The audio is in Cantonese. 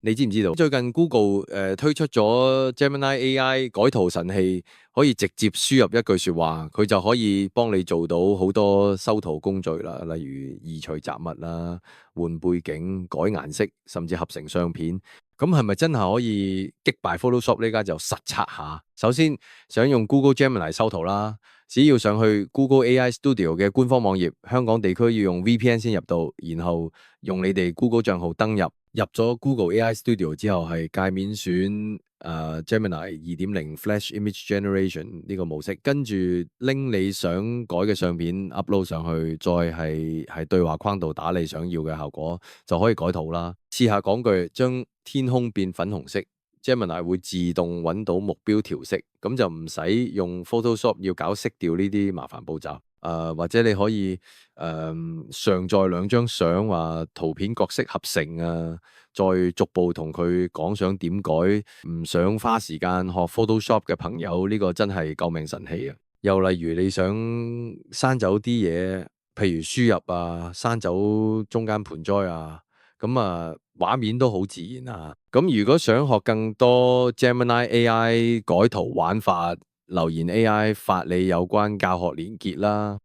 你知唔知道？最近 Google 推出咗 Gemini AI 改圖神器，可以直接輸入一句說話，佢就可以幫你做到好多修圖工序啦，例如移除雜物啦、換背景、改顏色，甚至合成相片。咁係咪真係可以擊敗 Photoshop 呢？家就實測下。首先想用 Google Gemini 修圖啦，只要上去 Google AI Studio 嘅官方網頁，香港地區要用 VPN 先入到，然後用你哋 Google 賬號登入。入咗 Google AI Studio 之後，係界面選Gemini 2.0 Flash Image Generation 呢個模式，跟住拎你想改嘅相片 upload 上去，再係對話框度打你想要嘅效果，就可以改圖啦。試下講句，將天空變粉紅色，Gemini 會自動揾到目標調色，咁就唔使用 Photoshop 要搞色調呢啲麻煩步驟。或者你可以上載兩張相，話圖片角色合成啊，再逐步同佢講想點改，唔想花時間學 Photoshop 嘅朋友，呢個真係救命神器啊！又例如你想刪走啲嘢，譬如輸入啊，刪走中間盆栽啊，咁啊畫面都好自然啊。咁如果想學更多 Gemini AI 改圖玩法，留言 AI 發你有關教學連結啦。